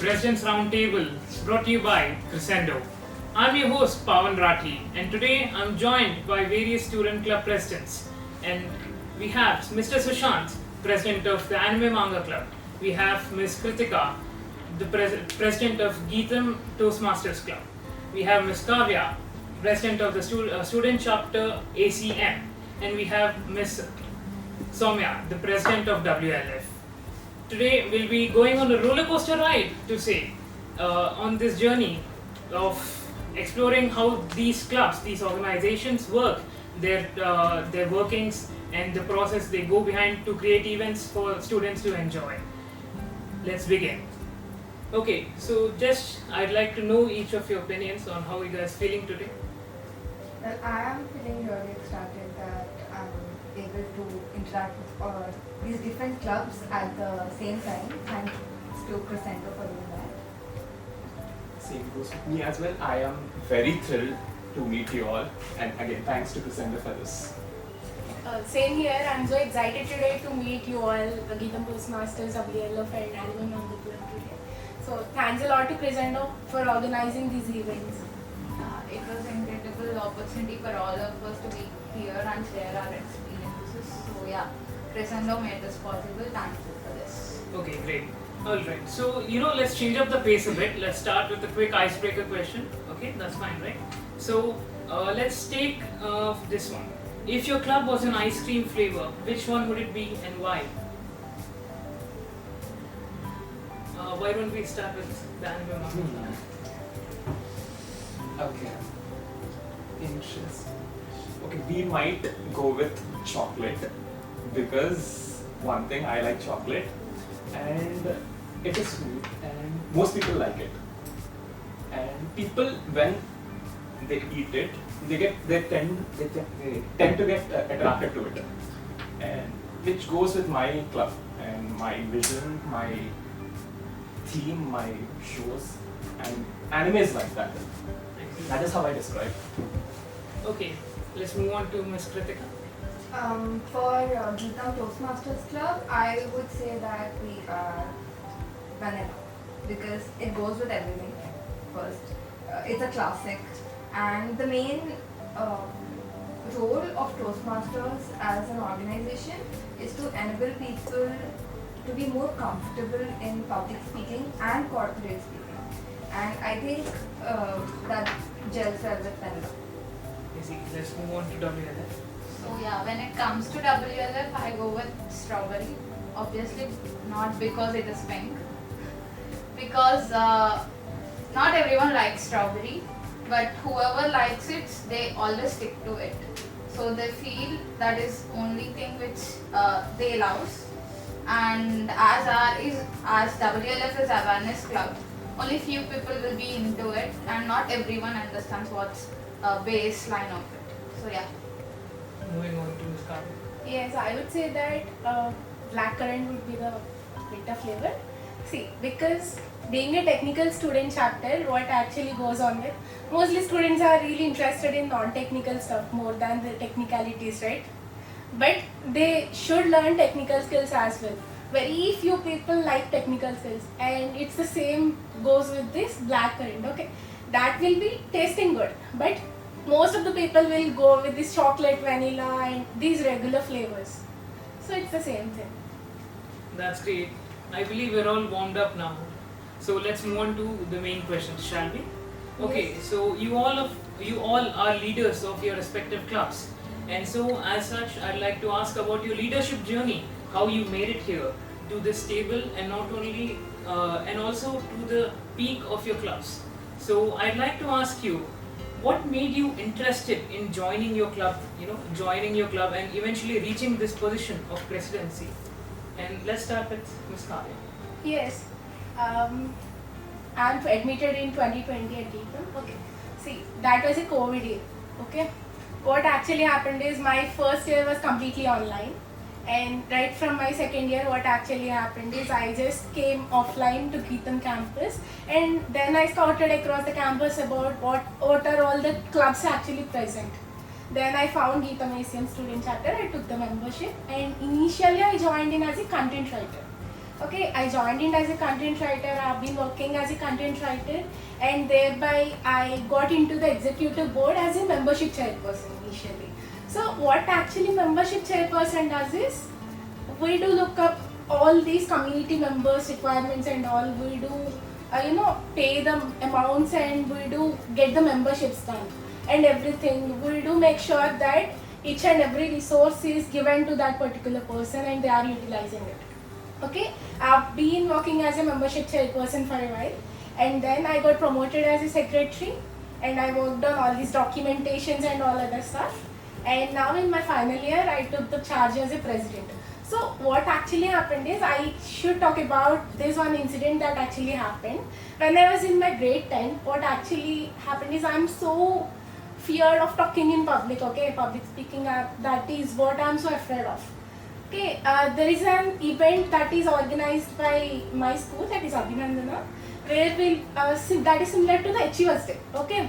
Presidents Roundtable brought to you by Crescendo. I'm your host Pawan Rathi, and today I'm joined by various student club presidents. And we have Mr. Sushant, president of the Anime Manga Club. We have Ms. Kritika, the president of GITAM Toastmasters Club. We have Ms. Kavya, president of the student chapter ACM. And we have Ms. Soumya, the president of WLF. Today we'll be going on a roller coaster ride, to say, on this journey of exploring how these clubs, these organizations work, their workings and the process they go behind to create events for students to enjoy. Let's begin. Okay, so just I'd like to know each of your opinions on how you guys feeling today. Well, I am feeling really excited that I'm able to interact with these different clubs at the same time. Thanks to Crescendo for doing that. Same goes with me as well. I am very thrilled to meet you all, and again, thanks to Crescendo for this. Same here. I'm so excited today to meet you all, the GITAM Toastmasters, WLF and Anime Manga Club today. So thanks a lot to Crescendo for organizing these events. It was an incredible opportunity for all of us to be here and share our experiences. So yeah, Crescendo made this possible. Thank you for this. Okay, great. Alright, so let's change up the pace a bit. Let's start with a quick icebreaker question. Okay, that's fine, right? So let's take this one. If your club was an ice cream flavor, which one would it be and why? Why don't we start with the Anime Manga Club? Okay. Interesting. Okay, we might go with chocolate because one thing, I like chocolate and it is sweet and most people like it. And people, when they eat it, they tend to get attracted to it, and which goes with my club and my vision, my theme, my shows, and anime is like that. That is how I describe. Okay, let's move on to Ms. Kritika. For GITAM Toastmasters Club, I would say that we are vanilla because it goes with everything. First, it's a classic, and the main role of Toastmasters as an organization is to enable people to be more comfortable in public speaking and corporate speaking. And I think that gels well with vanilla. Let's move on to WLF. So yeah, when it comes to WLF, I go with strawberry. Obviously, not because it is pink. Because not everyone likes strawberry, but whoever likes it, they always stick to it. So they feel that is only thing which they love. And as WLF is awareness club, only few people will be into it, and not everyone understands what's baseline of it. So yeah. Moving on to Ms. Kavya. Yes, I would say that blackcurrant would be the better flavor. See, because being a technical student chapter, what actually goes on with, mostly students are really interested in non-technical stuff more than the technicalities, right? But they should learn technical skills as well. Very few people like technical skills, and it's the same goes with this blackcurrant. Okay, that will be tasting good, but most of the people will go with this chocolate, vanilla, and these regular flavors. So it's the same thing. That's great. I believe we're all warmed up now. So let's move on to the main questions, shall we? Okay, Yes. so you all are leaders of your respective clubs. And so as such, I'd like to ask about your leadership journey, how you made it here to this table, and not only and also to the peak of your clubs. So I'd like to ask you, what made you interested in joining your club, and eventually reaching this position of presidency? And let's start with Ms. Kavya. Yes, I'm admitted in 2020 at GITAM. Okay, see, that was a COVID year. Okay, what actually happened is my first year was completely online, and right from my second year, what actually happened is I just came offline to GITAM campus, and then I scouted across the campus about what are all the clubs actually present. Then I found GITAM ACM student chapter. I took the membership, and initially I joined in as a content writer. Okay, I joined in as a content writer. I've been working as a content writer, and thereby I got into the executive board as a membership chairperson initially. So what actually membership chairperson does is, we do look up all these community members' requirements and all. We do, pay the amounts, and we do get the memberships done and everything. We do make sure that each and every resource is given to that particular person and they are utilizing it. Okay, I've been working as a membership chairperson for a while, and then I got promoted as a secretary, and I worked on all these documentations and all other stuff. And now in my final year, I took the charge as a president. So what actually happened is, I should talk about this one incident that actually happened. When I was in my grade 10, what actually happened is, I'm so feared of talking in public, okay, public speaking, that is what I'm so afraid of. Okay, there is an event that is organized by my school, that is Abhinandana, where that is similar to the Achievers Day. Okay,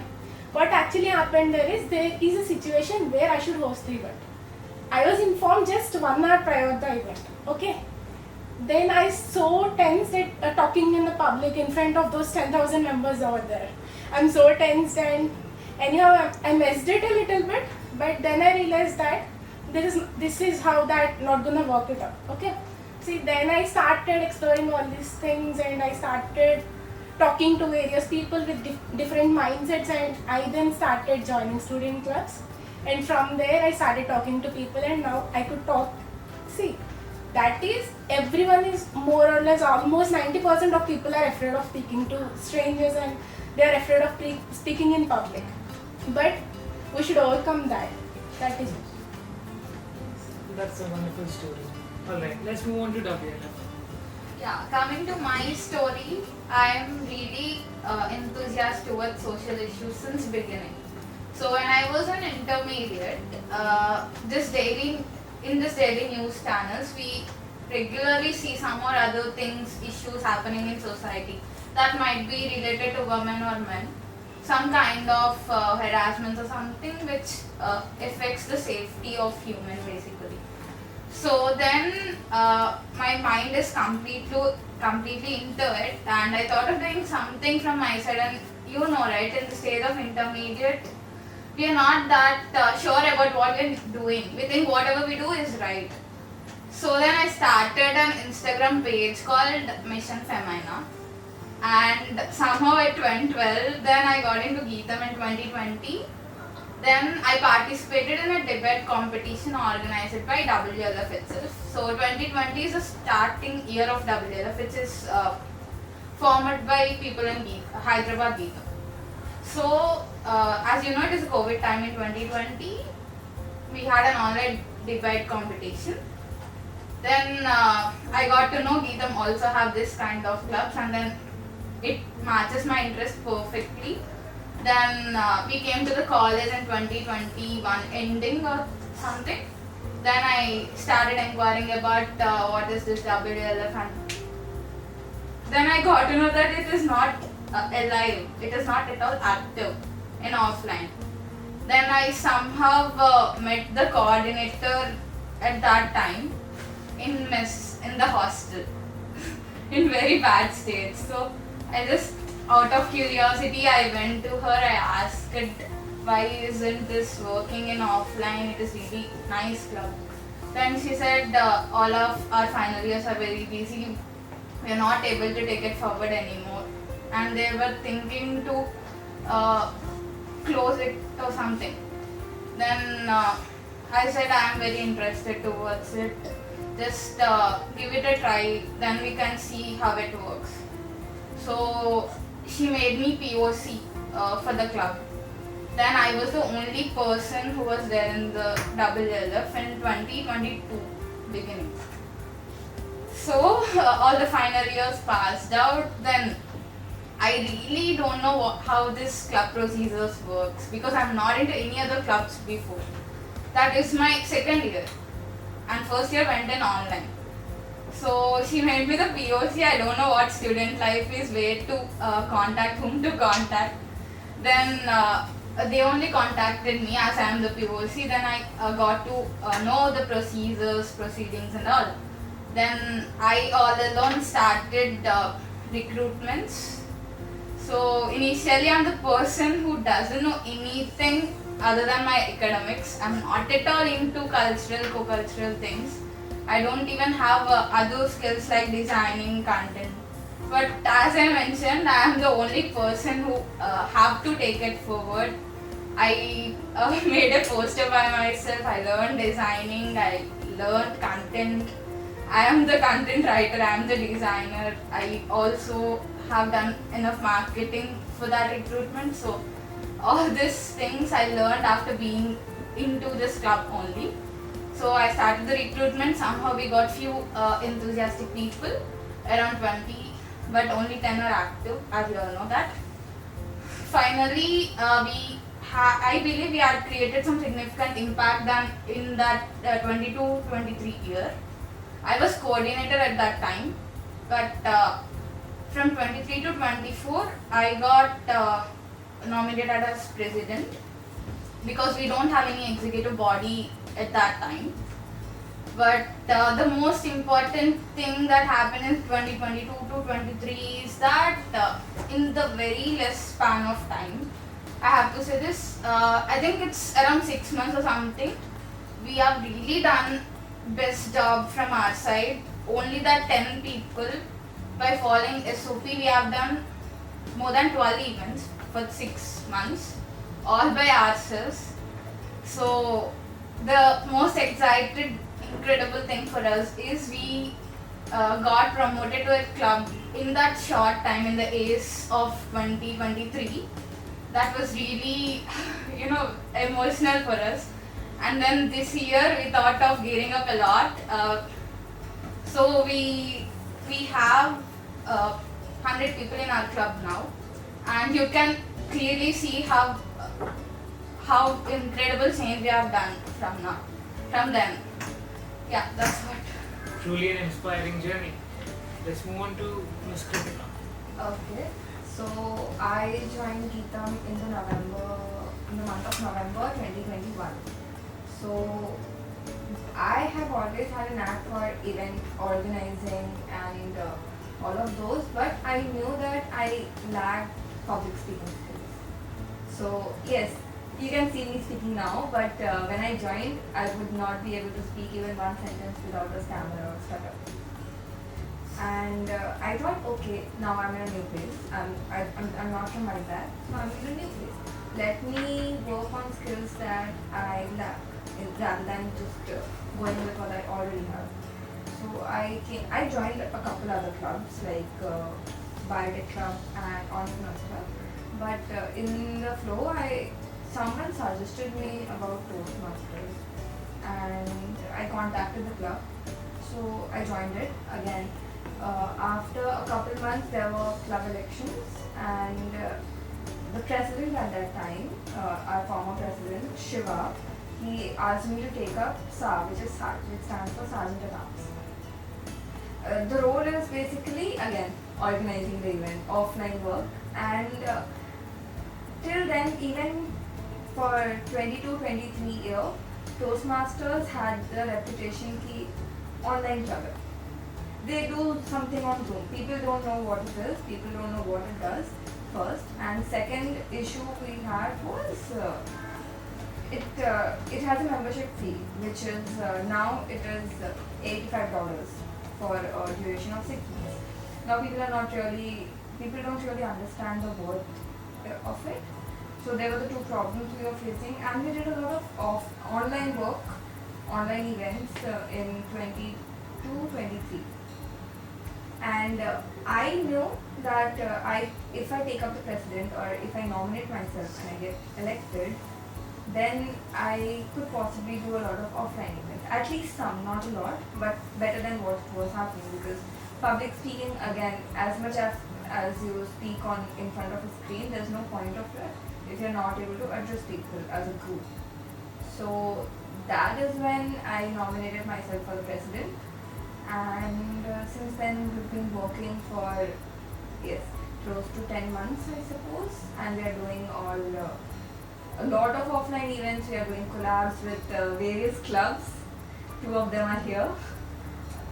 what actually happened there is a situation where I should host the event. I was informed just 1 hour prior to the event. Okay, then I so tensed at talking in the public in front of those 10,000 members over there. I'm so tensed, and anyhow I messed it a little bit, but then I realized that this is how that not gonna work it out. Okay, see, then I started exploring all these things, and I started talking to various people with different mindsets, and I then started joining student clubs, and from there I started talking to people, and now I could talk. See, that is, everyone is more or less, almost 90% of people are afraid of speaking to strangers, and they are afraid of speaking in public, but we should overcome that. That is it. That's a wonderful story. Alright, let's move on to WLF. Yeah, coming to my story, I am really enthusiastic towards social issues since beginning. So when I was an intermediate, in this daily news channels, we regularly see some or other things, issues happening in society that might be related to women or men. Some kind of harassment or something which affects the safety of human basically. So then my mind is completely into it, and I thought of doing something from my side. And you know, right, in the stage of intermediate, we are not that sure about what we are doing. We think whatever we do is right. So then I started an Instagram page called Mission Femina, and somehow it went well. Then I got into GITAM in 2020. Then I participated in a debate competition organized by WLF itself. So 2020 is the starting year of WLF, which is formed by people in Hyderabad GITAM. So as you know, it is a COVID time in 2020. We had an online debate competition. Then I got to know GITAM also have this kind of clubs, and then it matches my interest perfectly. Then we came to the college in 2021 ending or something. Then I started inquiring about what is this WLF, and then I got to know that it is not alive, it is not at all active in offline. Then I somehow met the coordinator at that time in the hostel in very bad state. So I just, out of curiosity, I went to her. I asked it, why isn't this working in offline? It is really nice club. Then she said all of our final years are very busy. We are not able to take it forward anymore, and they were thinking to close it or something. Then I said I am very interested towards it. Just give it a try. Then we can see how it works. So she made me POC for the club. Then I was the only person who was there in the WLF in 2022 beginning. So all the final years passed out. Then I really don't know how this club procedures works, because I'm not into any other clubs before. That is my second year, and first year went in online. So she made me the POC. I don't know what student life is, where to contact, whom to contact. Then they only contacted me as I am the POC. Then I got to know the procedures, proceedings and all. Then I all alone started recruitments. So initially I'm the person who doesn't know anything other than my academics. I'm not at all into cultural, co-cultural things. I don't even have other skills like designing content. But as I mentioned, I am the only person who have to take it forward. I made a poster by myself. I learned designing. I learned content. I am the content writer. I am the designer. I also have done enough marketing for that recruitment. So all these things I learned after being into this club only. So I started the recruitment. Somehow we got few enthusiastic people, around 20, but only 10 are active, as you all know that. Finally, I believe we had created some significant impact than in that 22-23 year. I was coordinator at that time, but from 23 to 24, I got nominated as president because we don't have any executive body at that time. But the most important thing that happened in 2022 to 23 is that in the very less span of time, I have to say this, I think it's around 6 months or something, we have really done best job from our side. Only that 10 people, by following SOP, we have done more than 12 events for 6 months, all by ourselves. So the most incredible thing for us is we got promoted to a club in that short time, in the ACE of 2023. That was really, emotional for us. And then this year we thought of gearing up a lot. So we have 100 people in our club now, and you can clearly see how incredible change we have done from them. Yeah, that's what. Truly an inspiring journey. Let's move on to Ms. Kritika. Okay, so I joined GITAM in the month of November 2021. So I have always had a knack for event organizing and all of those, but I knew that I lacked public speaking skills. So yes, you can see me speaking now, but when I joined, I would not be able to speak even one sentence without a stammer or stutter. And I thought, okay, now I'm in a new place. I'm not from Vizag, so I'm in a new place. Let me work on skills that I lack rather than just going with what I already have. So I joined a couple other clubs like Biotech Club and Entrepreneurs Club. But in the flow, someone suggested me about Toastmasters, and I contacted the club. So I joined it again. After a couple months, there were club elections, and the president at that time, our former president Shiva, he asked me to take up SAR, which stands for Sergeant at Arms. The role is basically again organizing the event, offline work, and till then, even for 22-23 year, Toastmasters had the reputation ki online club. They do something on Zoom. People don't know what it is. People don't know what it does. First, and second issue we had was it has a membership fee, which is now it is $85 for a duration of 6 months. Now people don't really understand the worth of it. So there were the two problems we were facing, and we did a lot of online work, online events in 22-23. And I know that if I take up the president or if I nominate myself and I get elected, then I could possibly do a lot of offline events. At least some, not a lot, but better than what was happening, because public speaking, again, as much as you speak in front of a screen, there's no point of it if you're not able to address people as a group. So that is when I nominated myself for the president, and since then we've been working for close to 10 months, I suppose, and we are doing a lot of offline events. We are doing collabs with various clubs. 2 of them are here,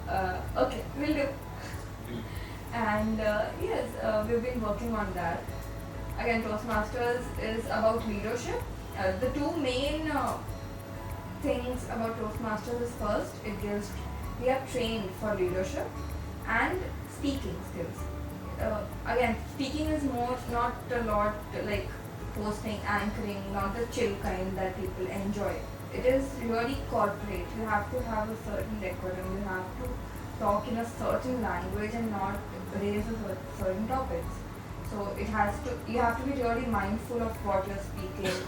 Okay, will do. And yes, we've been working on that. Again, Toastmasters is about leadership. The two main things about Toastmasters is first, we are trained for leadership and speaking skills. Again, speaking is more not a lot like hosting, anchoring, not the chill kind that people enjoy. It is really corporate. You have to have a certain decorum. You have to talk in a certain language and not raise certain topics. So you have to be really mindful of what you're speaking,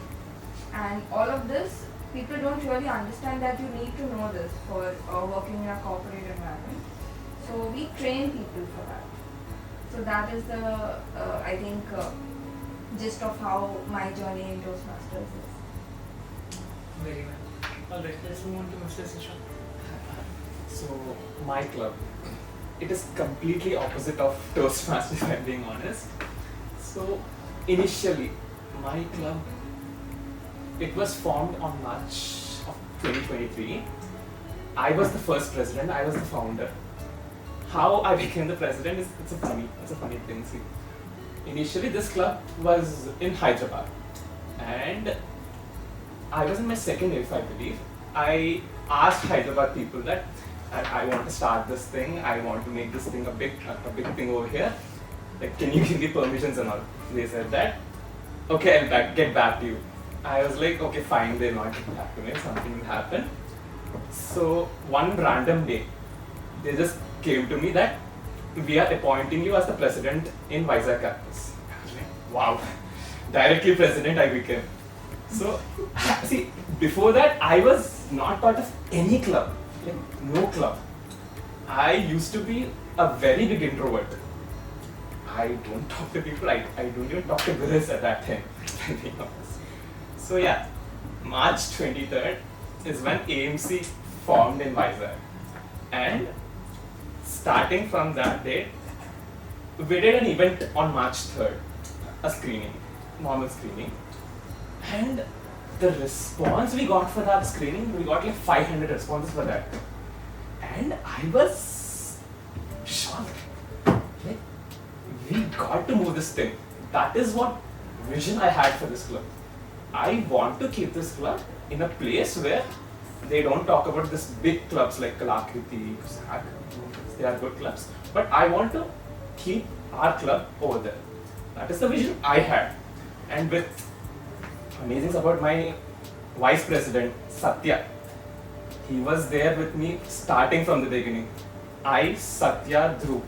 and all of this people don't really understand that you need to know this for working in a corporate environment. So we train people for that. So that is the I think gist of how my journey in Toastmasters is. Very well. Alright, let's move on to Mr. Sushant. So my club, it is completely opposite of Toastmasters if I'm being honest. So initially, my club, it was formed on March of 2023. I was the first president, I was the founder. How I became the president is it's a funny thing. See, initially this club was in Hyderabad, and I was in my second year, if I believe. I asked Hyderabad people that I want to start this thing. I want to make this thing a big thing over here. Like, can you give me permissions and all? They said that, okay, I'll get back to you. I was like, okay, fine. They'll not get back to me. Something will happen. So one random day, they just came to me that we are appointing you as the president in Vizag campus. I was like, wow, directly president I became. So, see, before that I was not part of any club, like no club. I used to be a very big introvert. I don't talk to people, I don't even talk to girls at that time, to be honest. So yeah, March 23rd is when AMC formed in Vizag. And starting from that date, we did an event on March 3rd, a screening, normal screening. And the response we got for that screening, we got like 500 responses for that. And I was shocked. Like, we got to move this thing. That is what vision I had for this club. I want to keep this club in a place where they don't talk about this big clubs like Kalakriti, Kusak. They are good clubs. But I want to keep our club over there. That is the vision I had. And with amazing support, my vice president, Satya, he was there with me starting from the beginning. I, Satya, Dhruv,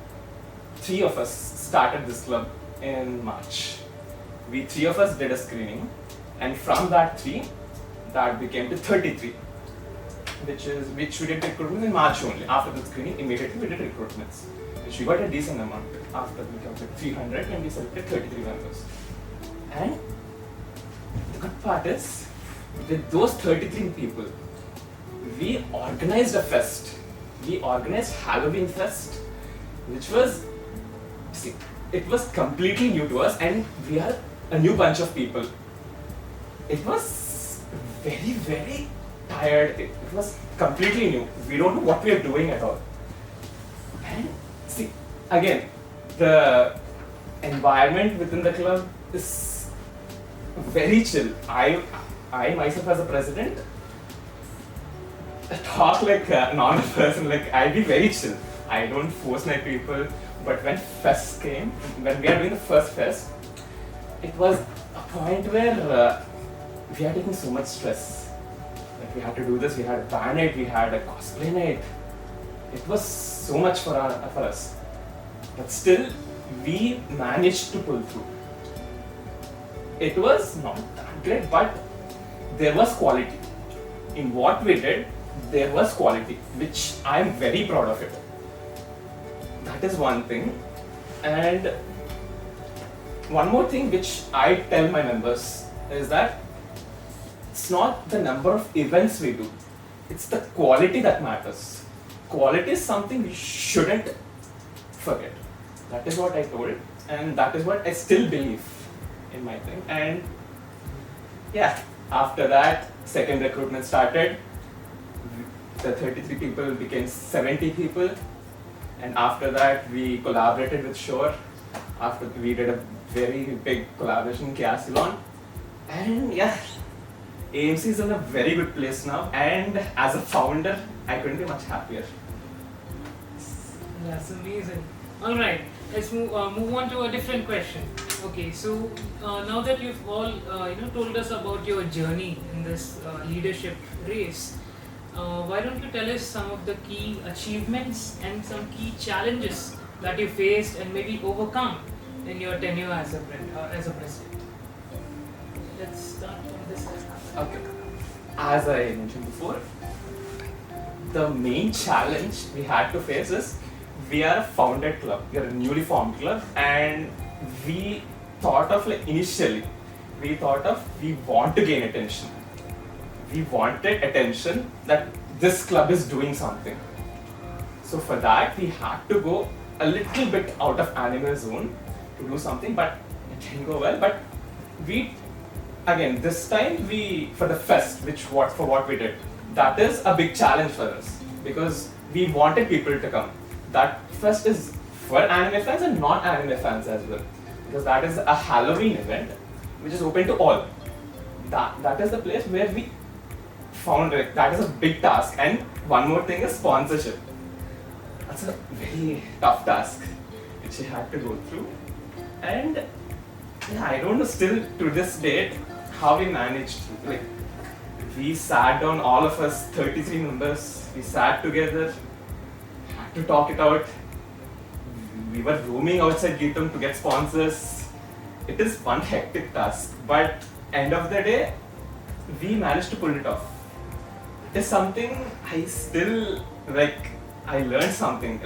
three of us started this club in March. We three of us did a screening, and from that three, that became to 33, which we did recruitment in March only. After the screening, immediately we did recruitments, which we got a decent amount. After we counted 300 and we selected 33 members. And the good part is, with those 33 people, we organized a fest. We organized Halloween fest, which was, see, it was completely new to us, and we are a new bunch of people. It was very, very tired. It was completely new. We don't know what we are doing at all. And see, again, the environment within the club is very chill. I myself as a president talk like a normal person. Like, I'll be very chill. I don't force my people. But when fest came, when we are doing the first fest, it was a point where we are taking so much stress. Like, we had to do this, we had a band night, we had a cosplay night. It was so much for us. But still, we managed to pull through. It was not that great, but there was quality. In what we did, there was quality, which I am very proud of it. That is one thing. And one more thing which I tell my members is that it's not the number of events we do, it's the quality that matters. Quality is something we shouldn't forget. That is what I told, and that is what I still believe in my thing. And yeah, after that, second recruitment started. the 33 people became 70 people, and after that we collaborated with Shore. After we did a very big collaboration in Kiasilon, and yeah, AMC is in a very good place now, and as a founder, I couldn't be much happier. That's amazing. All right, let's move on to a different question. Okay, so now that you've all told us about your journey in this leadership race, why don't you tell us some of the key achievements and some key challenges that you faced and maybe overcome in your tenure as a president? Let's start from this side. Okay. As I mentioned before, the main challenge we had to face is we are a founded club, we are a newly formed club, and we thought of we want to gain attention. We wanted attention that this club is doing something. So for that, we had to go a little bit out of animal zone to do something, but it didn't go well. But this time for the fest, for what we did, that is a big challenge for us because we wanted people to come. That fest is for anime fans and non-anime fans as well, because that is a Halloween event which is open to all. That is the place where we found it. That is a big task. And one more thing is sponsorship. That's a very tough task which we had to go through. And yeah, I don't know still to this date how we managed. We sat down, all of us 33 members, we sat together, had to talk it out. We were roaming outside GITAM to get sponsors. It is one hectic task, but end of the day, we managed to pull it off. It is something I still I learned something.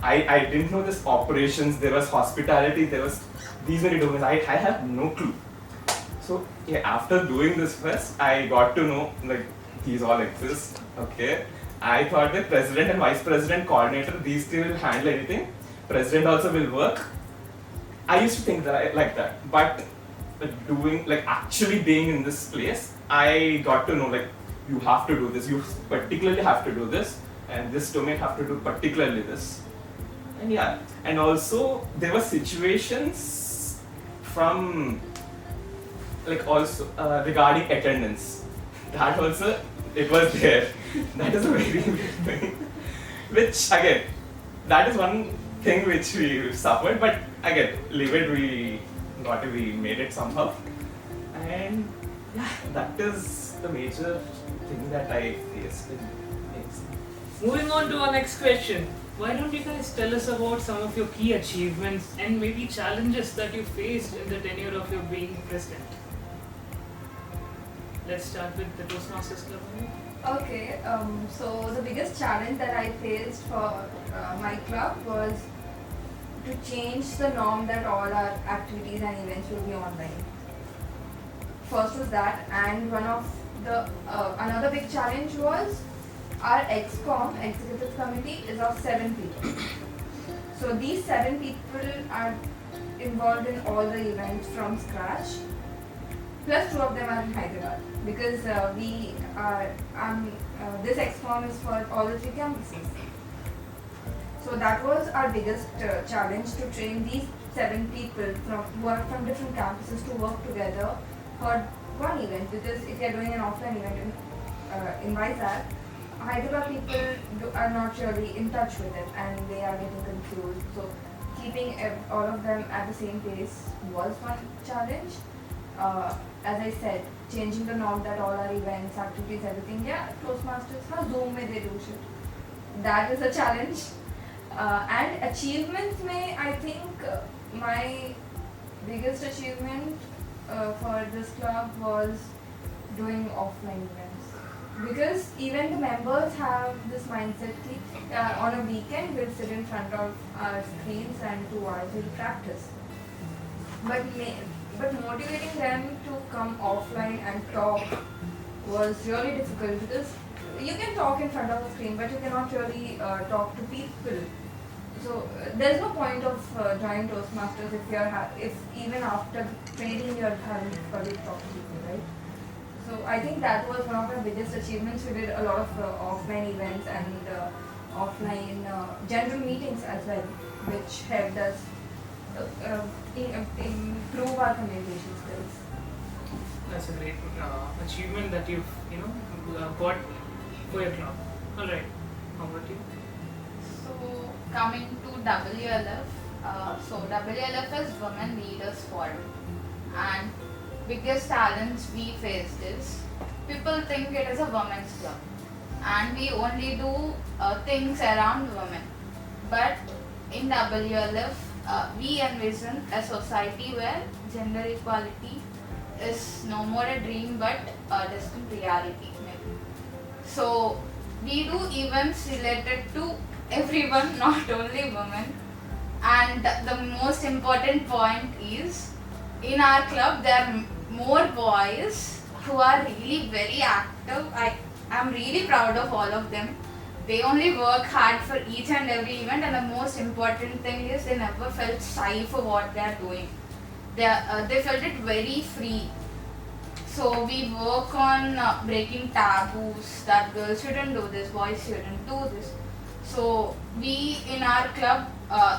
I didn't know this operations, there was hospitality, there was these many domains. I have no clue. So yeah, after doing this first, I got to know these all exist. Okay, I thought the president and vice president coordinator, these two will handle anything. President also will work. I used to think that like that, but actually being in this place, I got to know you have to do this. You particularly have to do this, and this domain have to do particularly this. And yeah, and also there were situations from also regarding attendance. That also it was there. That is a very big thing. Which again, that is one thing which we suffered, but again, we made it somehow. And yeah, that is the major thing that I faced in AMC. Moving on to our next question. Why don't you guys tell us about some of your key achievements and maybe challenges that you faced in the tenure of your being president? Let's start with the Toastmasters Club. Okay, so the biggest challenge that I faced for my club was to change the norm that all our activities and events will be online. First was that, and one of the another big challenge was our ExCom, Executive Committee, is of 7 people. So these 7 people are involved in all the events from scratch. Plus 2 of them are in Hyderabad because this ExCom is for all the 3 campuses. So that was our biggest challenge, to train these 7 people who are from different campuses to work together for one event. Because if you are doing an offline event in Vizag, Hyderabad people are not really in touch with it and they are getting confused. So keeping all of them at the same pace was one challenge. As I said, changing the norm that all our events, activities, everything, Toastmasters, Zoom mein they do shit. That is a challenge. And achievements I think my biggest achievement for this club was doing offline events. Because even the members have this mindset that on a weekend we'll sit in front of our screens and 2 hours we'll practice. But motivating them to come offline and talk was really difficult, because you can talk in front of a screen but you cannot really talk to people. So there's no point of joining Toastmasters if even after training you're having difficulty to talk to people, right? So I think that was one of our biggest achievements. We did a lot of offline events and offline general meetings as well, which helped us improve our communication skills. That's a great achievement that you've got for your club. All right. How about you? So coming to WLF, so WLF is Women Leaders Forum, and biggest challenge we faced is people think it is a women's club, and we only do things around women. But in WLF, we envision a society where gender equality is no more a dream but a distant reality. Maybe. So we do events related to everyone, not only women. And the most important point is, in our club there are more boys who are really very active. I am really proud of all of them. They only work hard for each and every event, and the most important thing is they never felt shy for what they are doing. They felt it very free. So we work on breaking taboos that girls shouldn't do this, boys shouldn't do this. So we in our club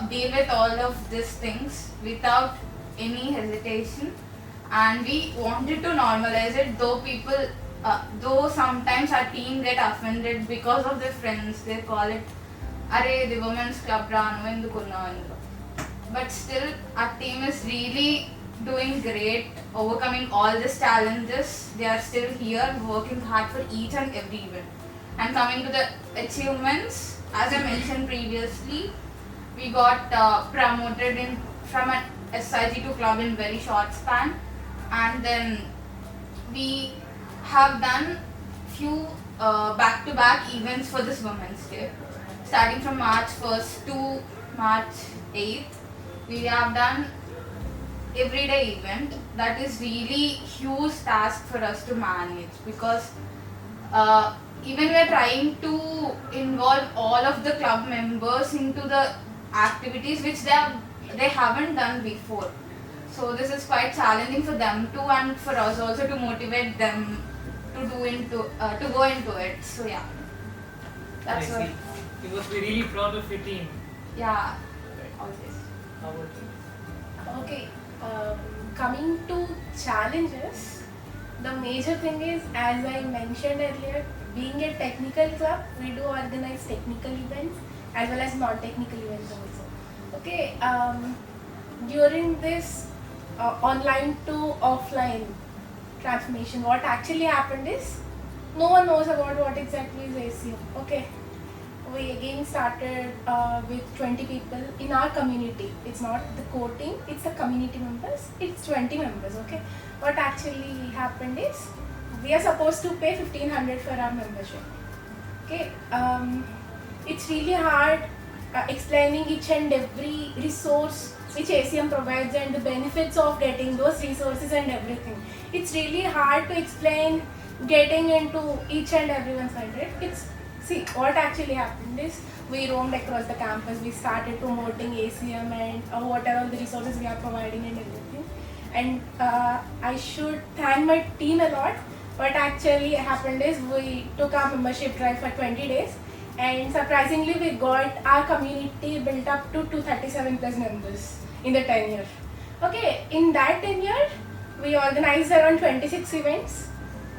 deal with all of these things without any hesitation, and we wanted to normalize it, though sometimes our team get offended because of their friends. They call it, "Arey, the women's club ra, nu enduku unnavu indulo." But still our team is really doing great, overcoming all these challenges. They are still here working hard for each and every event. And coming to the achievements, as I mentioned previously, we got promoted from an SIG to club in very short span, and then we have done few back-to-back events for this Women's Day. Starting from March 1st to March 8th, we have done everyday event. That is really huge task for us to manage, because even we are trying to involve all of the club members into the activities which they haven't done before. So this is quite challenging for them too, and for us also to motivate them to go into it. So yeah, that's I what. see. You must be really proud of your team. Yeah, always. How about you? Okay, coming to challenges, the major thing is, as I mentioned earlier, being a technical club, we do organize technical events as well as non-technical events also. Okay, during this online to offline transformation, what actually happened is, no one knows about what exactly is ACM. Okay, we again started with 20 people in our community. It's not the core team, it's the community members. It's 20 members. Okay, what actually happened is, we are supposed to pay 1,500 for our membership. Okay, it's really hard explaining each and every resource which ACM provides and the benefits of getting those resources and everything. It's really hard to explain getting into each and everyone's mind, right? See, what actually happened is, we roamed across the campus, we started promoting ACM and what are all the resources we are providing and everything. And I should thank my team a lot. What actually happened is, we took our membership drive for 20 days, and surprisingly we got our community built up to 237 plus members in the tenure. Okay, in that tenure we organized around 26 events.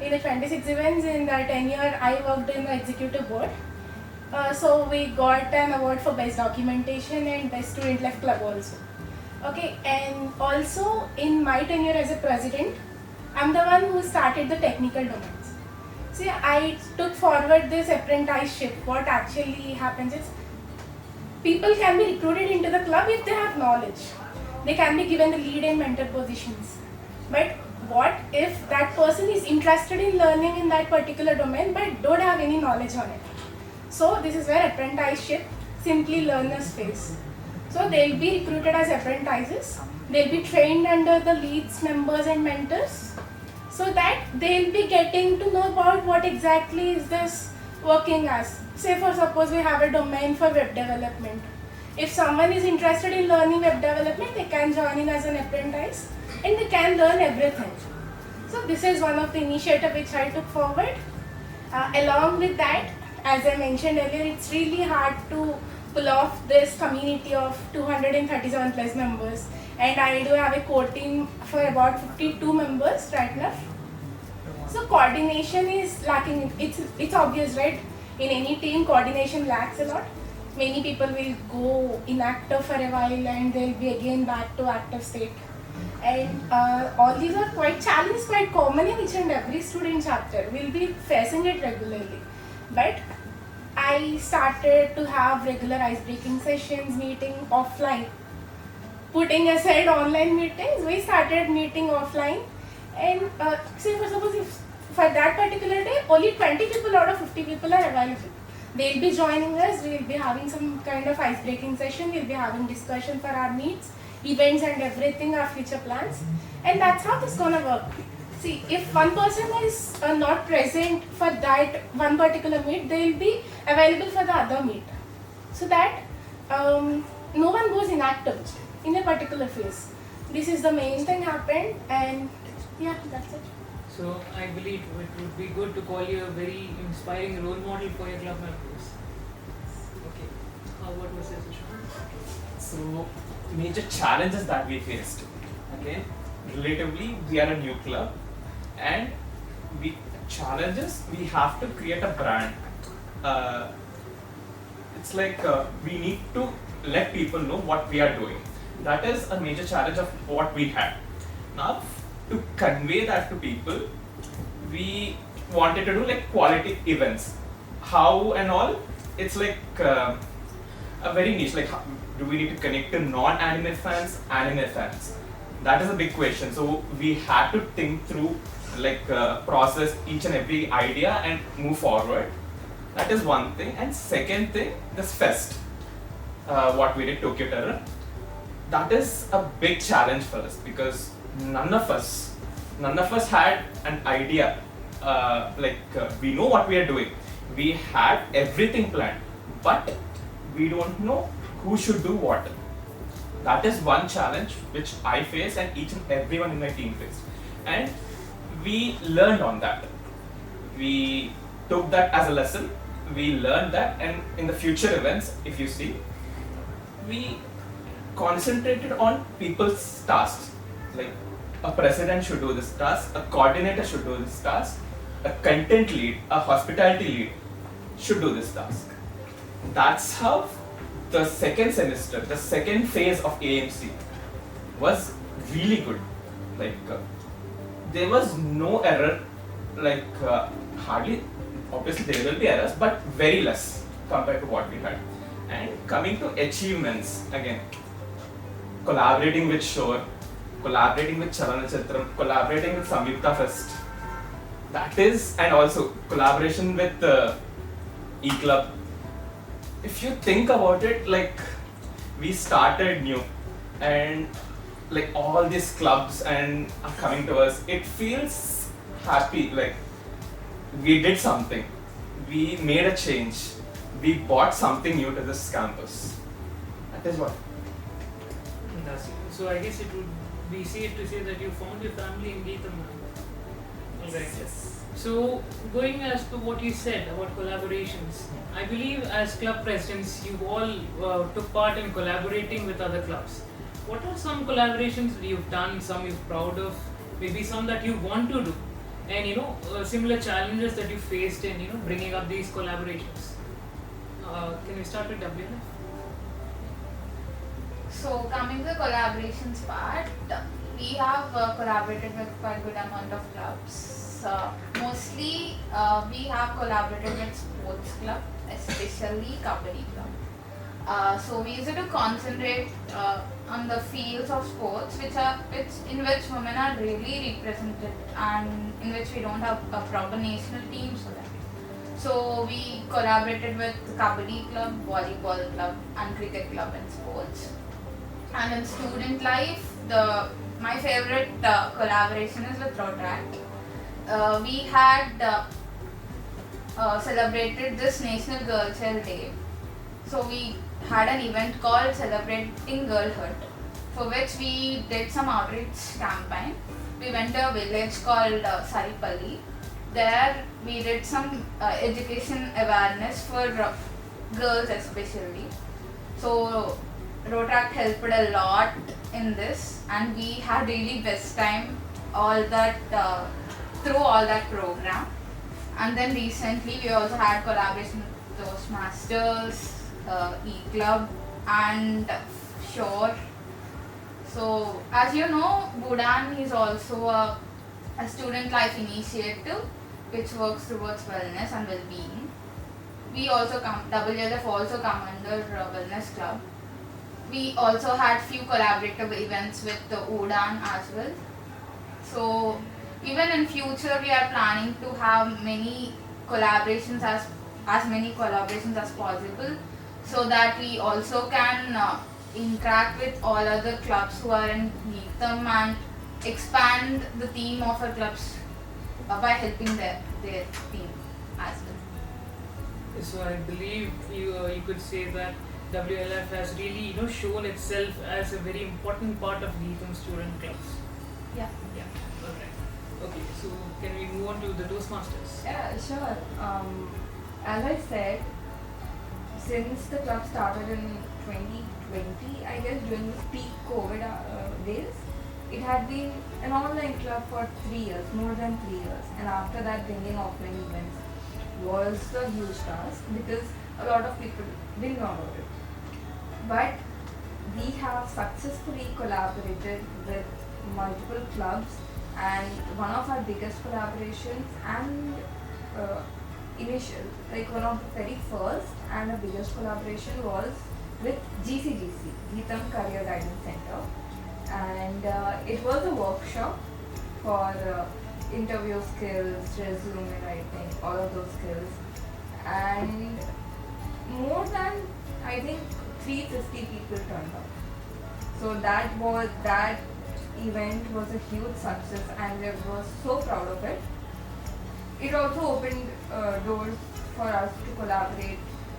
In the 26 events in that tenure, I worked in the executive board. So we got an award for best documentation and best student led club also. Okay, and also in my tenure as a president, I'm the one who started the technical domains. See, I took forward this apprenticeship. What actually happens is, people can be recruited into the club if they have knowledge. They can be given the lead and mentor positions. But what if that person is interested in learning in that particular domain but don't have any knowledge on it? So this is where apprenticeship simply learners face. So they'll be recruited as apprentices. They'll be trained under the leads, members and mentors, so that they'll be getting to know about what exactly is this working as. Say for suppose we have a domain for web development. If someone is interested in learning web development, they can join in as an apprentice and they can learn everything. So So this is one of the initiative which I took forward. Along with that, as I mentioned earlier, it's really hard to pull off this community of 237 plus members, and I do have a core team for about 52 members right now. So coordination is lacking. It's obvious, right? In any team, coordination lacks a lot. Many people will go inactive for a while and they'll be again back to active state. And all these are quite challenges, quite common in each and every student chapter. We'll be facing it regularly. But I started to have regular ice-breaking sessions, meeting offline. Putting aside online meetings, we started meeting offline. And say for suppose if for that particular day, only 20 people out of 50 people are available. They'll be joining us, we'll be having some kind of ice-breaking session, we'll be having discussion for our needs, events and everything, our future plans. And that's how this is gonna work. See, if one person is not present for that one particular meet, they'll be available for the other meet. So that no one goes inactive in a particular phase. This is the main thing happened, and yeah, that's it. So I believe it would be good to call you a very inspiring role model for your club members. Okay. What was it, Sushant? So, major challenges that we faced. Okay, relatively, we are a new club, and we have to create a brand. It's like we need to let people know what we are doing. That is a major challenge of what we had. Now, to convey that to people, we wanted to do like quality events. How and all, it's like a very niche, like do we need to connect to non-anime fans, anime fans? That is a big question. So we had to think through, like process each and every idea and move forward. That is one thing. And second thing, this fest, what we did, Tokyo Terror, that is a big challenge for us because none of us had an idea. We know what we are doing. We had everything planned, but we don't know who should do what. That is one challenge which I face and each and everyone in my team faced. And we learned on that. We took that as a lesson. We learned that, and in the future events, if you see, we concentrated on people's tasks. Like a president should do this task, a coordinator should do this task, a content lead, a hospitality lead should do this task. That's how the second semester, the second phase of AMC was really good. Like there was no error, like hardly, obviously there will be errors, but very less compared to what we had. And coming to achievements, again, collaborating with Shore, collaborating with Chalanachitram, collaborating with Samyukta Fest, that is, and also collaboration with E-Club. If you think about it, like we started new and like all these clubs and are coming to us, it feels happy, like we did something, we made a change, we brought something new to this campus. That is what. So I guess it would be safe to say that you found your family in GITAM. Alright. Yes. So going as to what you said about collaborations, I believe as club presidents you all took part in collaborating with other clubs. What are some collaborations that you've done, some you're proud of, maybe some that you want to do, and similar challenges that you faced in bringing up these collaborations? Can we start with WLF? So coming to the collaborations part, we have collaborated with quite a good amount of clubs. Mostly we have collaborated with sports club, especially Kabaddi club. So we used to concentrate on the fields of sports in which women are really represented and in which we don't have a proper national team for that. So we collaborated with Kabaddi club, volleyball club and cricket club in sports. And in student life, my favorite collaboration is with Rotaract. We had celebrated this National Girl Child Day. So we had an event called Celebrating Girlhood, for which we did some outreach campaign. we went to a village called Saripalli. There we did some education awareness for girls especially. So Rotaract helped a lot in this, and we had really best time all that through all that program. And then recently we also had collaboration with Toastmasters, E-Club and Shore. So as you know, Budan is also a student life initiative which works towards wellness and well-being. We also WLF also come under Wellness Club. We also had few collaborative events with the Udan as well. So even in future we are planning to have many collaborations, as many collaborations as possible, so that we also can interact with all other clubs who are in GITAM and expand the theme of our clubs by helping their team as well. So I believe you could say that WLF has really shown itself as a very important part of GITAM student clubs. Yeah. Yeah. Alright. Okay. So can we move on to the Toastmasters? Yeah, sure. As I said, since the club started in 2020, I guess during the peak COVID days, it had been an online club for 3 years, more than 3 years, and after that bringing offline events was a huge task because a lot of people didn't know about it. But we have successfully collaborated with multiple clubs, and one of our biggest collaborations and one of the very first and the biggest collaboration was with GCGC, GITAM Career Guidance Center, and it was a workshop for interview skills, resume writing, all of those skills, and more than, I think, 350 people turned up. So that event was a huge success, and we were so proud of it. It also opened doors for us to collaborate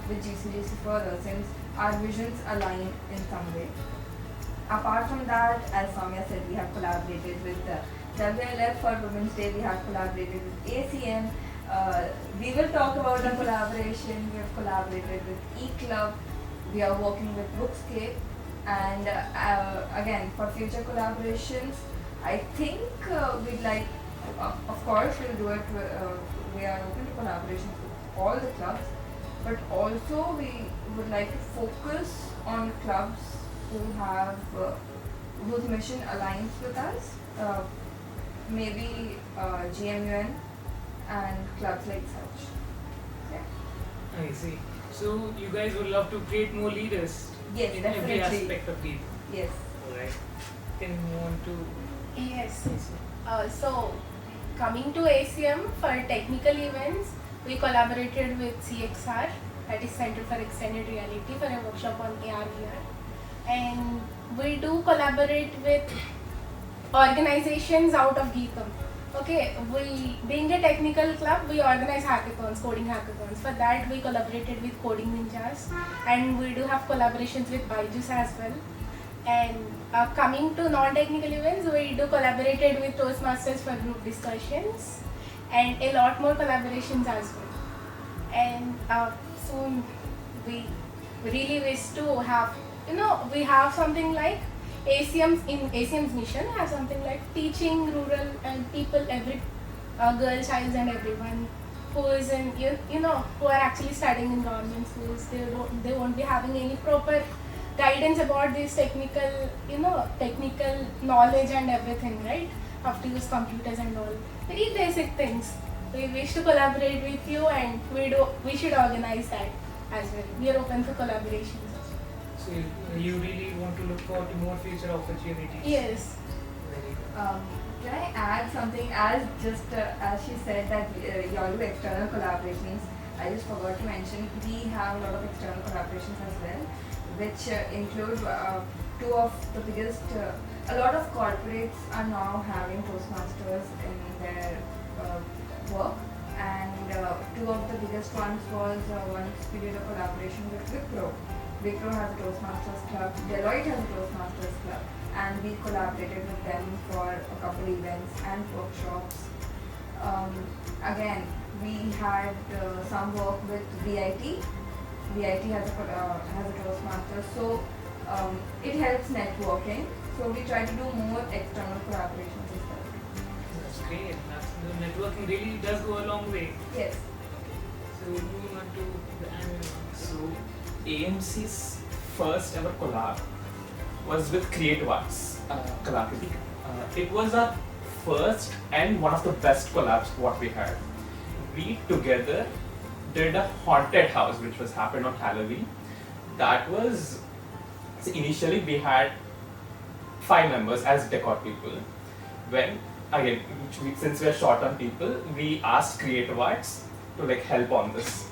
with GCGC further, since our visions align in some way. Apart from that, as Soumya said, we have collaborated with WLF for Women's Day. We have collaborated with ACM. We will talk about the collaboration. We have collaborated with E-Club. We are working with Bookscape. And again, for future collaborations, I think we'd like, of course, we'll do it. We are open to collaborations with all the clubs, but also we would like to focus on clubs who have whose mission aligns with us. Maybe GMUN and clubs like such. Yeah. I see. So you guys would love to create more leaders Yes, in definitely. every aspect of GITAM. Yes. Alright. Can we move on to Yes. So coming to ACM for technical events, we collaborated with CXR, that is Center for Extended Reality, for a workshop on AR/VR, and we do collaborate with organizations out of GITAM. Okay, being a technical club, we organize hackathons, coding hackathons. For that, we collaborated with Coding Ninjas, and we do have collaborations with Byju's as well. And coming to non-technical events, we do collaborated with Toastmasters for group discussions, and a lot more collaborations as well. And soon we really wish to have, we have something like ACM's mission has something like teaching rural and people, every girl, child and everyone who is in, who are actually studying in government schools. They won't be having any proper guidance about this technical knowledge and everything, right? How to use computers and all. Very basic things. We wish to collaborate with you, and we should organize that as well. We are open for collaborations. So you really want to look forward to more future opportunities. Yes. Very good. Can I add something? As she said that you all do external collaborations, I just forgot to mention we have a lot of external collaborations as well, which include two of the biggest. A lot of corporates are now having Toastmasters in their work, and two of the biggest ones was once we did a collaboration with Wipro. Wipro has a Toastmasters club, Deloitte has a Toastmasters club, and we collaborated with them for a couple events and workshops. Again, we had some work with VIT. VIT has a Toastmaster, so it helps networking. So we try to do more external collaborations as well. That's great. The networking really does go a long way. Yes. So moving on to the annual one. So AMC's first ever collab was with Creative Arts Kalakriti. It was our first and one of the best collabs what we had. We together did a haunted house which was happened on Halloween. That was, so initially we had 5 members as decor people. When again, since we are short on people, we asked Creative Arts to like help on this,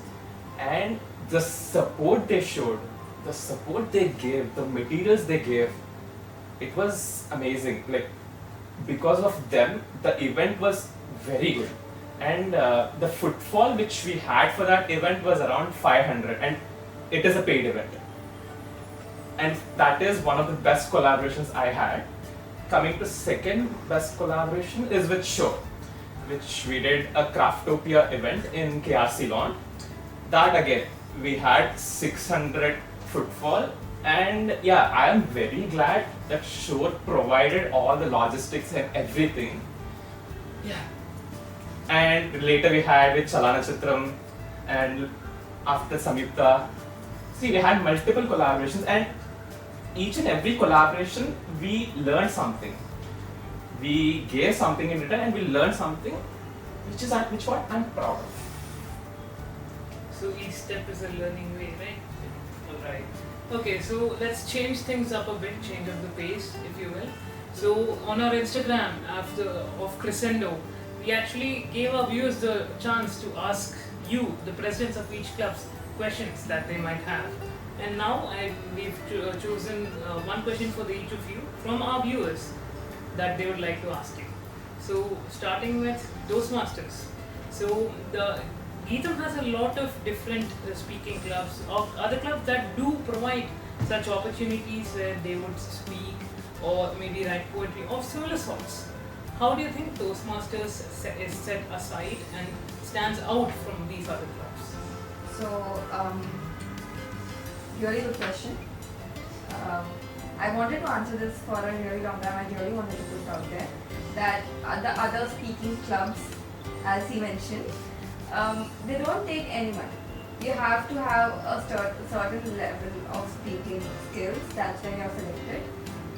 and the support they showed, the support they gave, the materials they gave, it was amazing. Like because of them, the event was very good, and the footfall which we had for that event was around 500, and it is a paid event, and that is one of the best collaborations I had. Coming to second best collaboration is with Show, which we did a Craftopia event in KRC lawn. That again, we had 600 footfall, and yeah, I am very glad that Show provided all the logistics and everything. Yeah. And later we had with Chalana Chitram, and after Samyukta. See, we had multiple collaborations, and each and every collaboration we learned something. We gave something in return and we learned something, which what I'm proud of. So each step is a learning way, right? Alright. Okay, so let's change things up a bit, change up the pace, if you will. So on our Instagram of Crescendo, we actually gave our viewers the chance to ask you, the presidents of each club's questions that they might have. And now we've chosen one question for each of you from our viewers that they would like to ask you. So starting with Toastmasters. So the GITAM has a lot of different speaking clubs or other clubs that do provide such opportunities where they would speak or maybe write poetry of similar sorts. How do you think Toastmasters is set aside and stands out from these other clubs? So, really good question. I wanted to answer this for a really long time. I really wanted to put it out there that the other speaking clubs, as he mentioned, they don't take anyone. You have to have a certain level of speaking skills. That's when you're selected,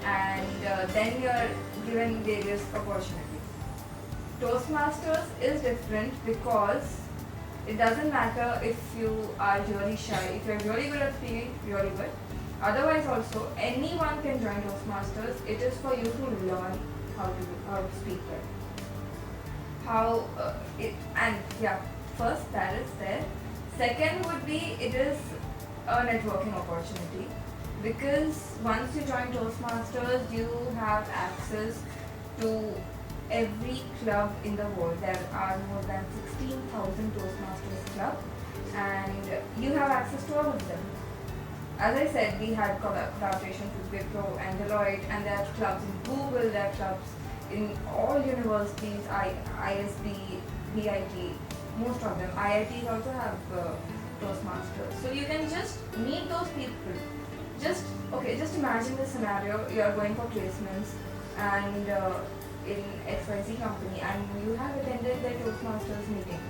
and then you're given various opportunities. Toastmasters is different because it doesn't matter if you are really shy. If you're really good at speaking, really good. Otherwise also, anyone can join Toastmasters. It is for you to learn how to speak well. First that is there. Second would be it is a networking opportunity because once you join Toastmasters, you have access to every club in the world. There are more than 16,000 Toastmasters clubs, and you have access to all of them. As I said, we had collaborations with Wipro and Deloitte, and there are clubs in Google, there are clubs in all universities, ISB, VIT, most of them. IITs also have Toastmasters. So you can just meet those people. Just imagine the scenario, you are going for placements and in XYZ company and you have attended the Toastmasters meeting.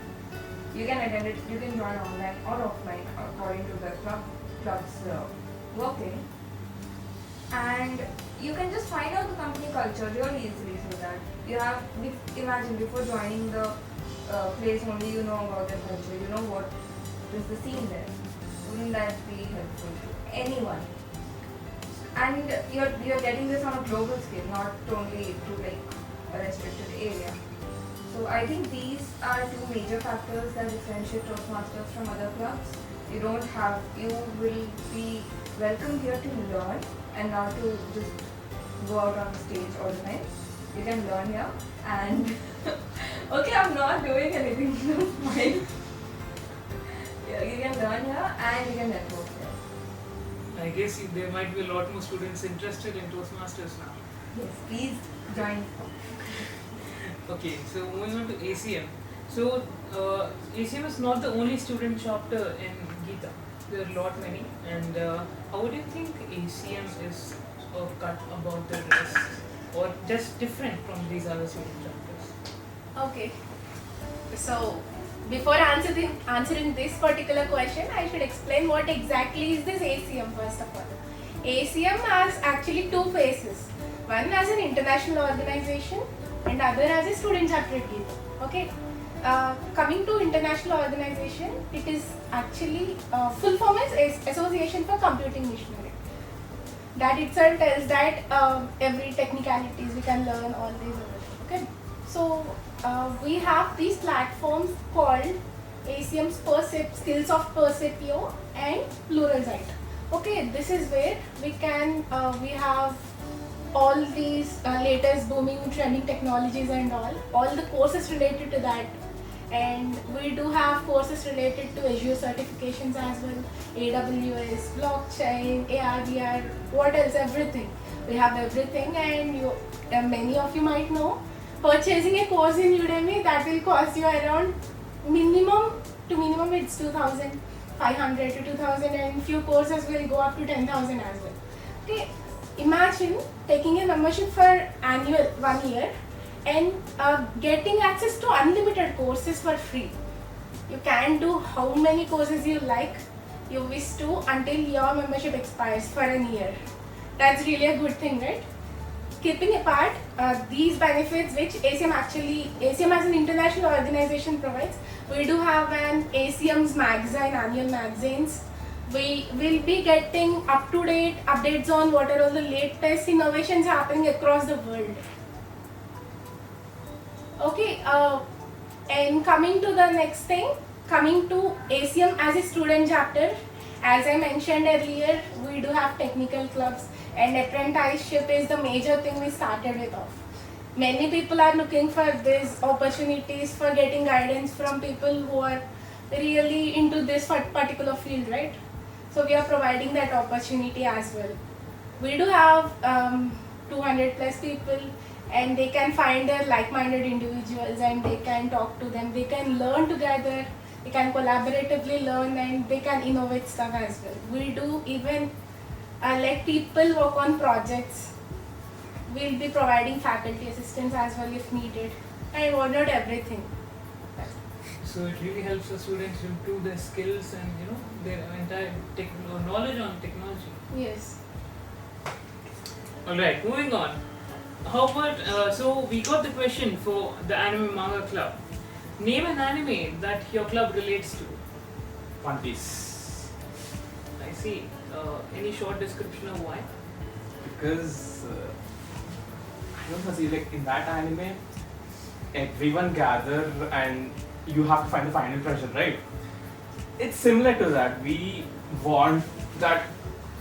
You can attend it, you can join online or offline according to the club's working, and you can just find out the company culture really easily. So that you have, imagine before joining the place only you know about their culture, you know what is the scene there. Wouldn't that be helpful to anyone? And you're getting this on a global scale, not only to like a restricted area. So I think these are two major factors that differentiate Toastmasters from other clubs. You will be welcome here to learn and not to just go out on the stage all the time. You can learn here and okay, I'm not doing anything, fine. Yeah, you can learn here and you can network here. I guess there might be a lot more students interested in Toastmasters now. Yes, please join. Okay, so moving on to ACM. So ACM is not the only student chapter in GITAM. There are a lot many. And how would you think ACM is cut about the rest, or just different from these other student chapters? Okay. So before answering this particular question, I should explain what exactly is this ACM first of all. ACM has actually two phases. One as an international organization and other as a student chapter at GITAM. Okay. Coming to international organization, it is actually full form is Association for Computing Missionary. That itself tells that every technicalities we can learn all these. Okay. So we have these platforms called ACM's Skills of Percepio and Pluralsight. Okay, this is where we can we have all these latest booming trending technologies and all the courses related to that, and we do have courses related to Azure certifications as well, AWS, blockchain, AR/VR, what else, everything. We have everything, and many of you might know, purchasing a course in Udemy that will cost you around minimum it's 2,500 to 2,000, and few courses will go up to 10,000 as well. Okay, imagine taking a membership for annual 1 year and getting access to unlimited courses for free. You can do how many courses you wish to until your membership expires for a year. That's really a good thing, right? Keeping apart these benefits which ACM as an international organization provides, we do have an ACM's magazine, annual magazines. We will be getting up-to-date updates on what are all the latest innovations happening across the world. Okay, and coming to the next thing, coming to ACM as a student chapter, as I mentioned earlier, we do have technical clubs, and apprenticeship is the major thing we started with off. Many people are looking for these opportunities for getting guidance from people who are really into this particular field, right? So we are providing that opportunity as well. We do have 200 plus people, and they can find their like-minded individuals and they can talk to them, they can learn together, they can collaboratively learn, and they can innovate stuff as well. We do even let people work on projects. We'll be providing faculty assistance as well if needed, and whatnot, everything. So it really helps the students improve their skills and their entire knowledge on technology. Yes. Alright, moving on. How about, so we got the question for the anime manga club. Name an anime that your club relates to. One Piece. I see. Any short description of why? Because I don't know, see, like in that anime, everyone gather and you have to find the final treasure, right? It's similar to that. We want that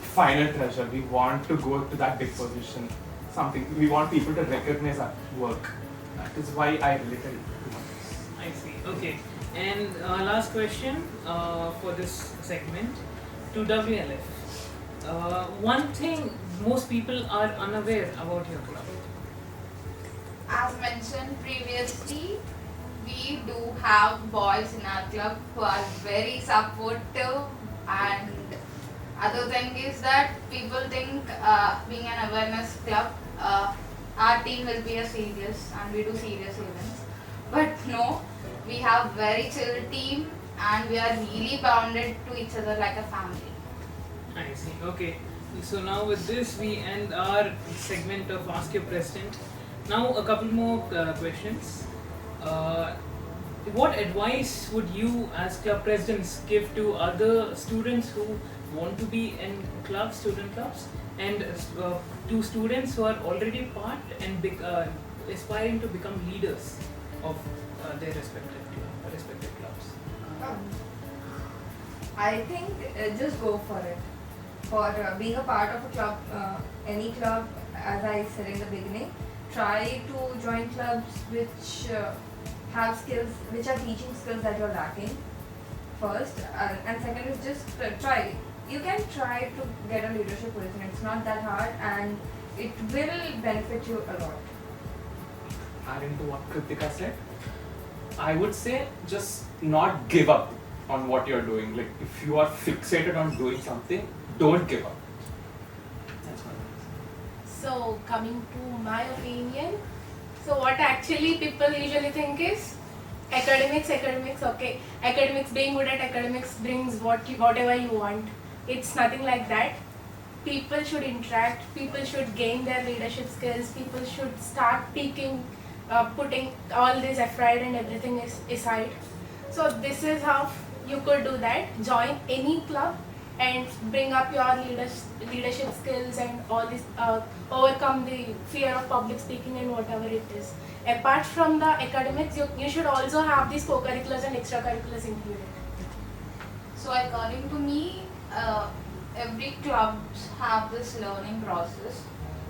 final treasure. We want to go to that big position. Something. We want people to recognize our work. That is why I related to One Piece. I see. Okay. And last question for this segment to WLF. One thing most people are unaware about your club. As mentioned previously, we do have boys in our club who are very supportive, and other thing is that people think being an awareness club, our team will be a serious and we do serious events. But no, we have very chill team and we are really bounded to each other like a family. I see. Okay. So now with this we end our segment of Ask Your President. Now a couple more questions. What advice would you as club presidents give to other students who want to be in clubs, student clubs, and to students who are already part and aspiring to become leaders of their respective clubs? I think just go for it. For being a part of a club, any club, as I said in the beginning, try to join clubs which have skills, which are teaching skills that you're lacking first, and second is just try. You can try to get a leadership position. It's not that hard, and it will benefit you a lot. Adding to what Kritika said, I would say just not give up on what you're doing. Like if you are fixated on doing something, don't give up. That's what I So coming to my opinion, so what actually people usually think is academics, okay. Academics, being good at academics brings whatever you want. It's nothing like that. People should interact, people should gain their leadership skills, people should start putting all this effort and everything aside. So this is how you could do that. Join any club and bring up your leadership skills and all this, overcome the fear of public speaking and whatever it is. Apart from the academics, you should also have these co-curriculars and extracurriculars included. So according to me, every club have this learning process,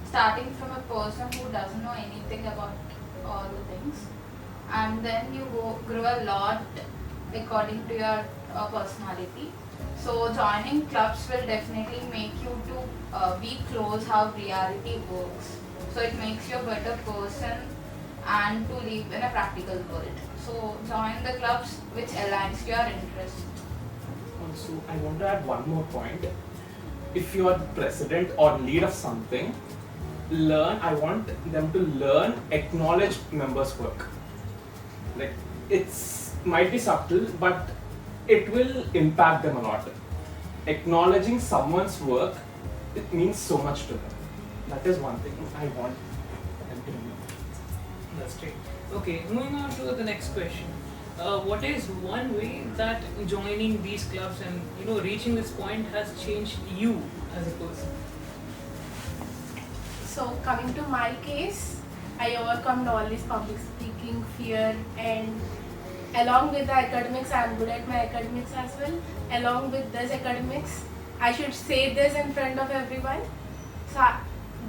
starting from a person who doesn't know anything about all the things, and then you grow a lot according to your personality. So joining clubs will definitely make you to be close how reality works. So it makes you a better person and to live in a practical world. So join the clubs which aligns to your interests. Also, I want to add one more point. If you are the president or lead of something, I want them to learn, acknowledge members' work. Like it's might be subtle, but it will impact them a lot. Acknowledging someone's work, it means so much to them. That is one thing I want them to know. That's great. Okay, moving on to the next question. What is one way that joining these clubs and reaching this point has changed you as a person? So coming to my case, I overcome all this public speaking fear, and along with the academics, I am good at my academics as well. Along with this academics, I should say this in front of everyone. So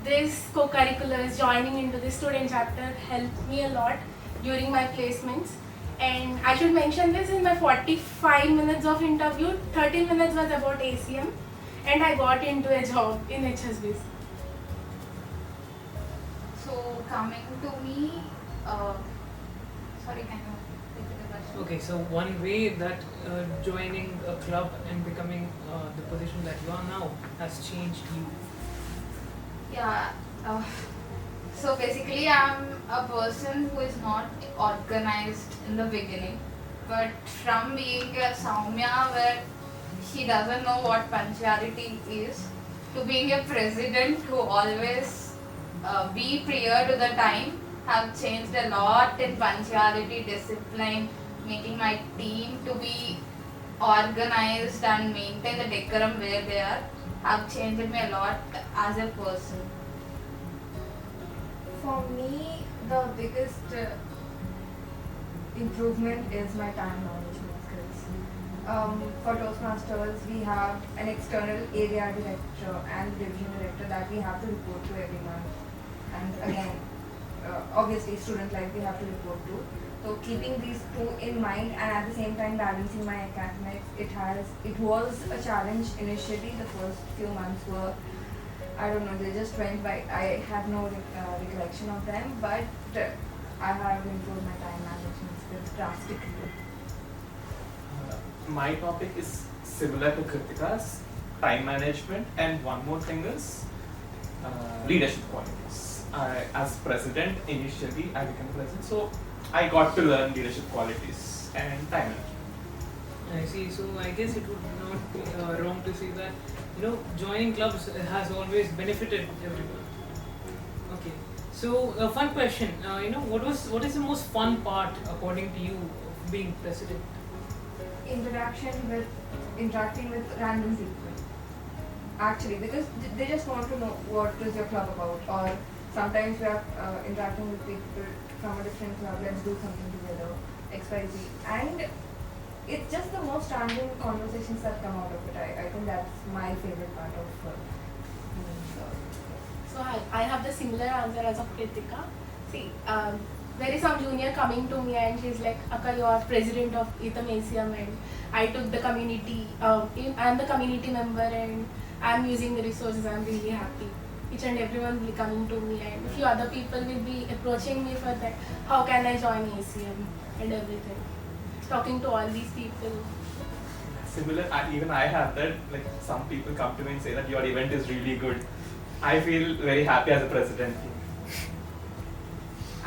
this co-curriculars, joining into the student chapter helped me a lot during my placements. And I should mention this, in my 45 minutes of interview, 30 minutes was about ACM, and I got into a job in HSBC. So coming to me, sorry, can you repeat the question? Okay, so one way that joining a club and becoming the position that you are now has changed you. Yeah. So basically, I'm a person who is not organized in the beginning, but from being a Saumya where she doesn't know what punctuality is, to being a president who always be prior to the time, have changed a lot in punctuality, discipline, making my team to be organized and maintain the decorum where they are, have changed me a lot as a person. For me, the biggest improvement is my time management skills. For Toastmasters, we have an external area director and division director that we have to report to every month. And again, obviously student life we have to report to. So keeping these two in mind and at the same time balancing my academics, it was a challenge initially. The first few months were, I don't know, they just went by. I have no recollection of them, but I have improved my time management skills drastically. My topic is similar to Kritika's, time management, and one more thing is leadership qualities. As president, initially I became president, so I got to learn leadership qualities and time management. I see. So I guess it would not be wrong to say that joining clubs has always benefited everyone. Okay. So a fun question. What is the most fun part according to you of being president? Interacting with random people. Actually, because they just want to know what is your club about, or sometimes we are interacting with people from a different club. Let's do something together, XYZ, and it's just the most random conversations that come out of it. I think that's my favorite part of So I have the similar answer as of Kritika. See, there is some junior coming to me and she's like, Akka, you are president of GITAM ACM and I took the community, I'm the community member and I'm using the resources, I'm really happy. each and everyone will be coming to me, and a few other people will be approaching me for that. How can I join ACM and everything? Talking to all these people. Similar, even I have that. Like some people come to me and say that your event is really good. I feel very happy as a president.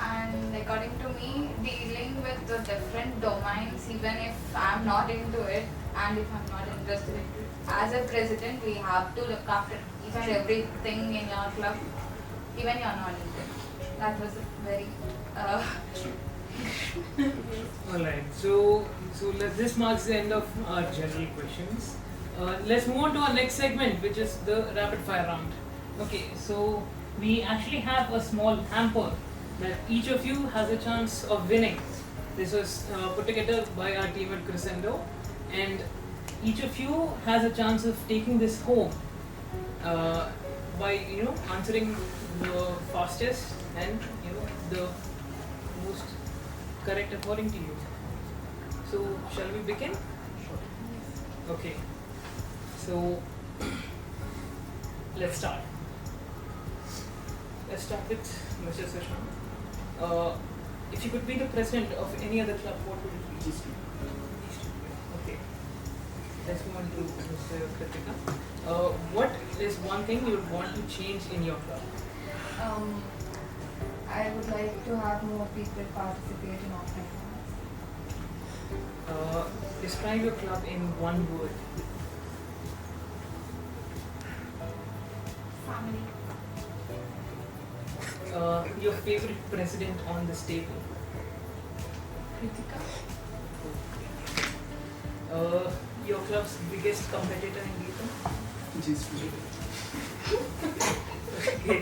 And according to me, dealing with the different domains, even if I'm not into it and if I'm not interested in it, as a president, we have to look after each and everything in your club, even you're not into it. That was a very Alright, so this marks the end of our general questions. Let's move on to our next segment, which is the rapid fire round. Okay, so we actually have a small hamper that each of you has a chance of winning. This was put together by our team at Crescendo, and each of you has a chance of taking this home by answering the fastest and the most correct according to you. So shall we begin? Sure. Okay. So let's start. Let's start with Mr. Sushant. If you could be the president of any other club, what would it be? These two. Okay. Let's move on to Mr. Kritika. What is one thing you would want to change in your club? I would like to have more people participate in offline events. Describe your club in one word. family. Your favorite president on this table? Kritika. Your club's biggest competitor in GITAM? Okay.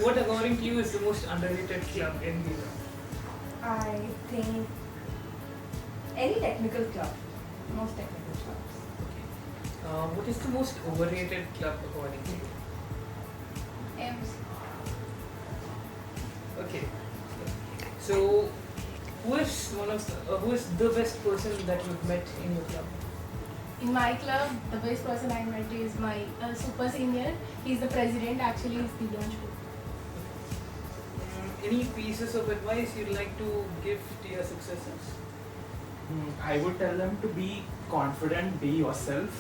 What according to you is the most underrated club in GITAM? I think any technical club, most technical clubs. What is the most overrated club according to you? AMC. Okay. So, who is the best person that you've met in your club? In my club, the best person I met is my super senior. He's the president. Actually, he's the launch group. Any pieces of advice you'd like to give to your successors? I would tell them to be confident, be yourself,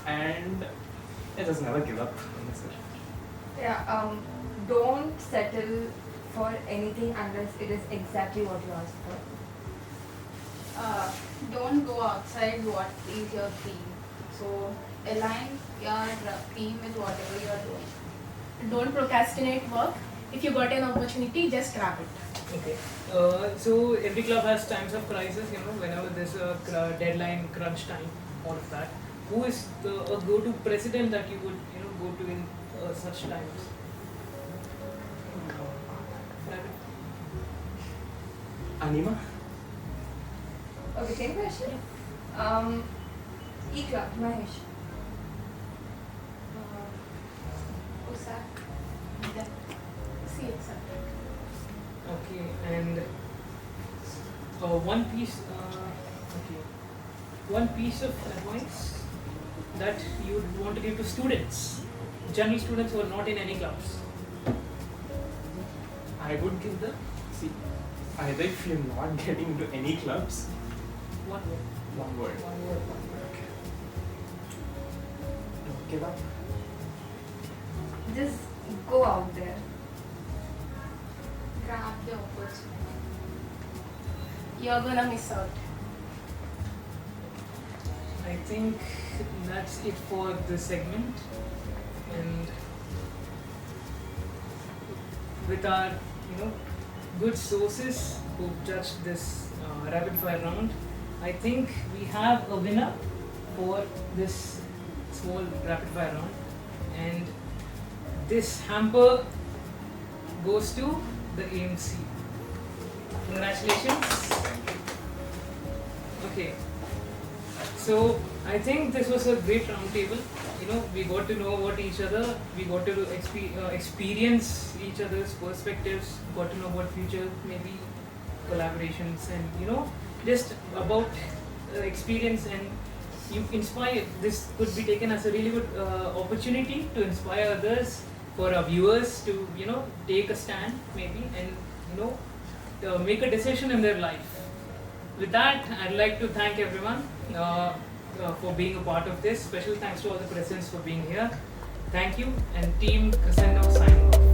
and just never give up. Yeah, don't settle for anything unless it is exactly what you asked for. Don't go outside what is your theme. So align your theme with whatever you are doing. Don't procrastinate work. If you got an opportunity, just grab it. Okay. So every club has times of crisis, whenever there's a deadline, crunch time, all of that. Who is a go-to president that you would, go to in such times? Anima? Okay, same question. E-club, Mahesh. Usak. Yeah. See, exactly. Okay, and one piece of advice that you would want to give to students, general students who are not in any clubs. I would give either if you're not getting into any clubs, One word. one word. One word. Okay. Don't give up. Just go out there. Grab the opportunity. You're gonna miss out. I think that's it for this segment, and with our good sources who judged this rapid fire round, I think we have a winner for this small rapid fire round, and this hamper goes to the AMC. Congratulations. Okay. So I think this was a great round table. We got to know about each other. We got to experience each other's perspectives. Got to know about future maybe collaborations, and just about experience, and you inspire. This could be taken as a really good opportunity to inspire others for our viewers to take a stand maybe and make a decision in their life. With that, I'd like to thank everyone for being a part of this. Special thanks to all the presidents for being here. Thank you, and Team Crescendo signing off.